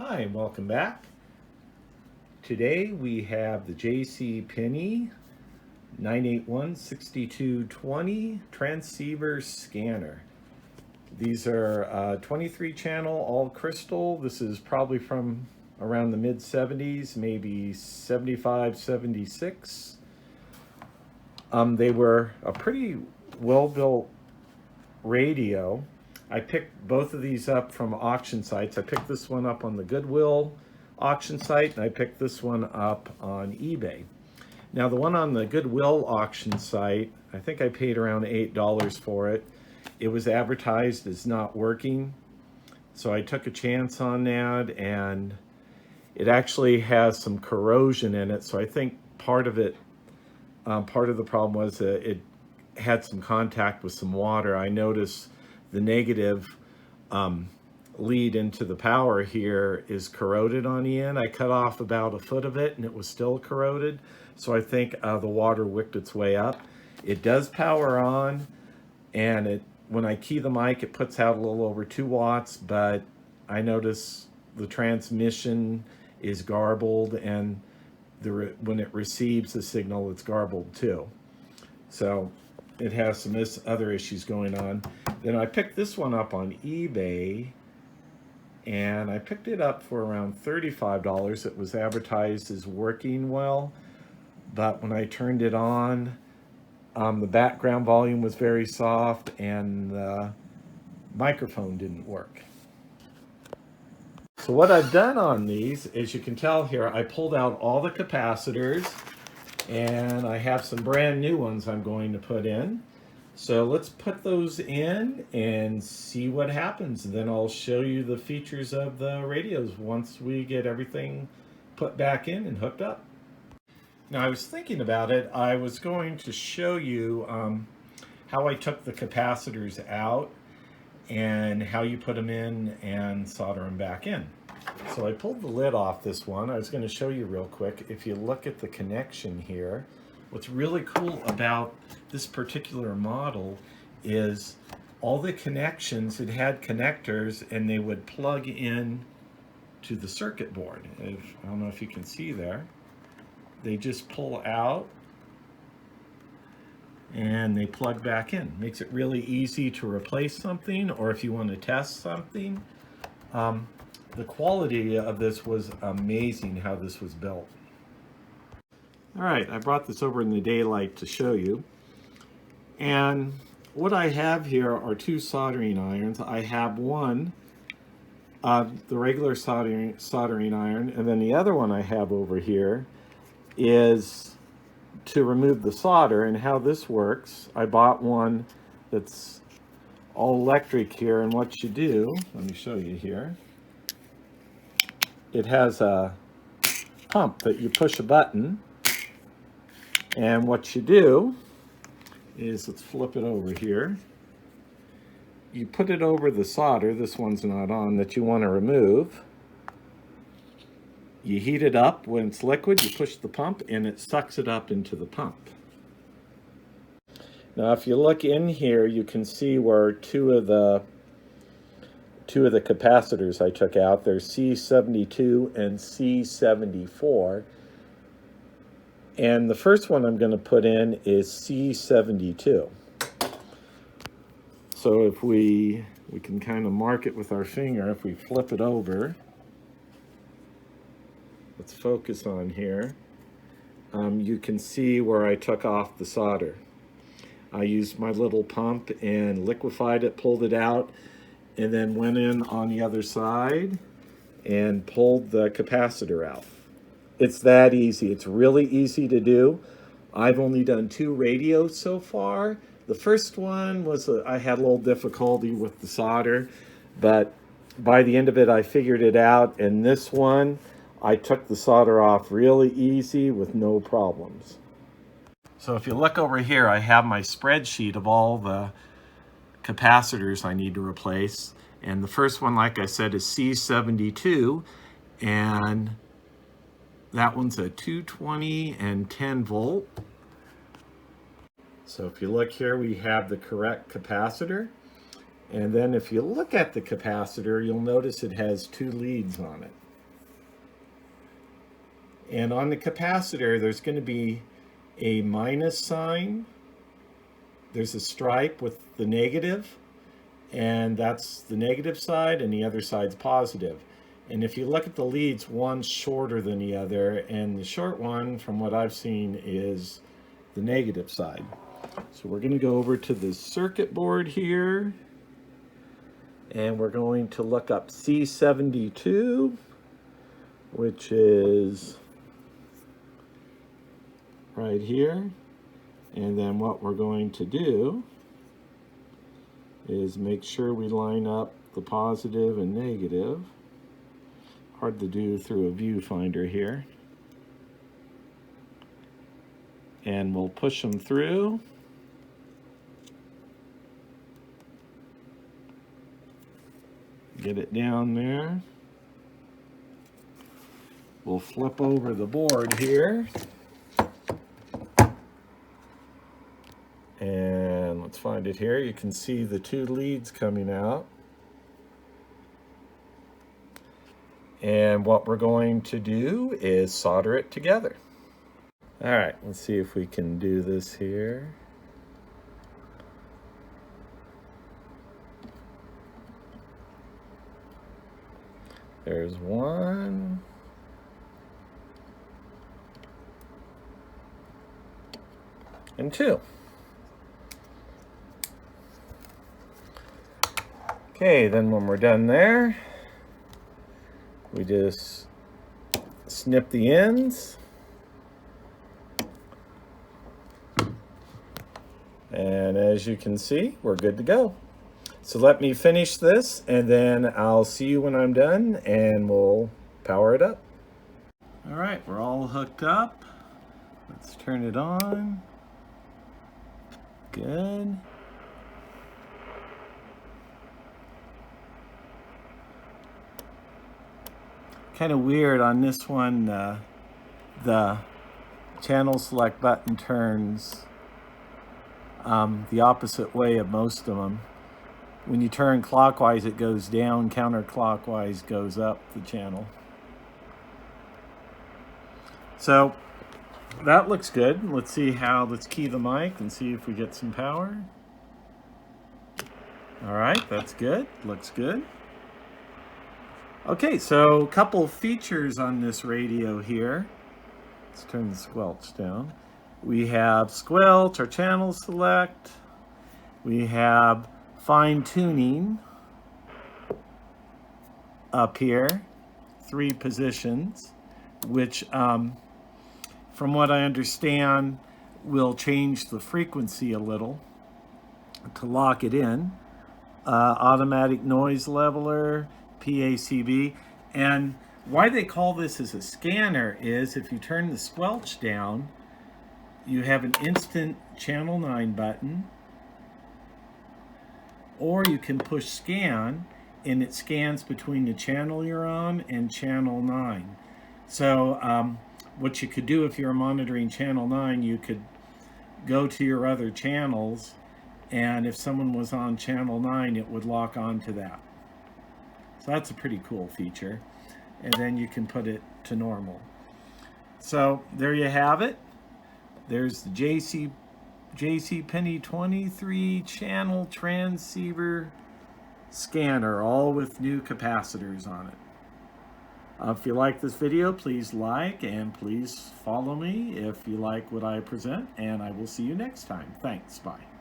Hi, and welcome back. Today we have the JCPenney 981-6220 transceiver scanner. These are 23 channel, all crystal. This is probably from around the mid 70s, maybe 75, 76. They were a pretty well-built radio. I picked both of these up from auction sites. I picked this one up on the Goodwill auction site, and I picked this one up on eBay. Now, the one on the Goodwill auction site, I think I paid around $8 for it. It was advertised as not working, so I took a chance on that, and it actually has some corrosion in it, so I think part of the problem was that it had some contact with some water. I noticed the negative lead into the power here is corroded on the end. I cut off about a foot of it and it was still corroded. So I think the water wicked its way up. It does power on, and when I key the mic, it puts out a little over 2 watts, but I notice the transmission is garbled, and when it receives the signal, it's garbled too. So it has some other issues going on. Then I picked this one up on eBay, and I picked it up for around $35. It was advertised as working well, but when I turned it on, the background volume was very soft and the microphone didn't work. So what I've done on these, as you can tell here, I pulled out all the capacitors, and I have some brand new ones I'm going to put in. So let's put those in and see what happens. Then I'll show you the features of the radios once we get everything put back in and hooked up. Now, I was thinking about it. I was going to show you how I took the capacitors out and how you put them in and solder them back in. So I pulled the lid off this one. I was going to show you real quick. If you look at the connection here, what's really cool about this particular model is all the connections, it had connectors, and they would plug in to the circuit board. I don't know if you can see there. They just pull out and they plug back in. Makes it really easy to replace something, or if you want to test something. The quality of this was amazing, how this was built. All right, I brought this over in the daylight to show you. And what I have here are 2 soldering irons. I have one, the regular soldering iron, and then the other one I have over here is to remove the solder. And how this works, I bought one that's all electric here, and what you do, let me show you here. It has a pump that you push a button, and what you do is, let's flip it over here. You put it over the solder, this one's not on, that you want to remove. You heat it up. When it's liquid, you push the pump and it sucks it up into the pump. Now, if you look in here, you can see where two of the capacitors I took out. They're C72 and C74. And the first one I'm going to put in is C72. So if we can kind of mark it with our finger, if we flip it over, let's focus on here. You can see where I took off the solder. I used my little pump and liquefied it, pulled it out, and then went in on the other side and pulled the capacitor out. It's that easy. It's really easy to do. I've only done 2 radios so far. The first one was, I had a little difficulty with the solder, but by the end of it, I figured it out. And this one, I took the solder off really easy with no problems. So if you look over here, I have my spreadsheet of all the capacitors I need to replace. And the first one, like I said, is C72, and that one's a 220 and 10 volt. So if you look here, we have the correct capacitor. And then if you look at the capacitor, you'll notice it has 2 leads on it. And on the capacitor, there's going to be a minus sign. There's a stripe with the negative, and that's the negative side, and the other side's positive. And if you look at the leads, one's shorter than the other, and the short one, from what I've seen, is the negative side. So we're going to go over to the circuit board here, and we're going to look up C72, which is right here. And then what we're going to do is make sure we line up the positive and negative. Hard to do through a viewfinder here. And we'll push them through. Get it down there. We'll flip over the board here. And let's find it here. You can see the two leads coming out. And what we're going to do is solder it together. All right, let's see if we can do this here. There's one. And two. Okay, then when we're done there, we just snip the ends. And as you can see, we're good to go. So let me finish this, and then I'll see you when I'm done, and we'll power it up. All right, we're all hooked up. Let's turn it on. Good. Kind of weird on this one, the channel select button turns the opposite way of most of them. When you turn clockwise, it goes down, counterclockwise goes up the channel. So that looks good. Let's key the mic and see if we get some power. All right, that's good, looks good. Okay, so a couple of features on this radio here. Let's turn the squelch down. We have squelch or channel select. We have fine tuning up here, 3 positions, which from what I understand will change the frequency a little to lock it in. Automatic noise leveler, PACB, and why they call this as a scanner is if you turn the squelch down, you have an instant channel 9 button, or you can push scan and it scans between the channel you're on and channel 9. So what you could do if you're monitoring channel 9, you could go to your other channels, and if someone was on channel 9, it would lock onto that. So that's a pretty cool feature. And then you can put it to normal. So there you have it. There's the JCPenney 23 channel transceiver scanner, all with new capacitors on it. If you like this video, please like and please follow me if you like what I present, and I will see you next time. Thanks, bye.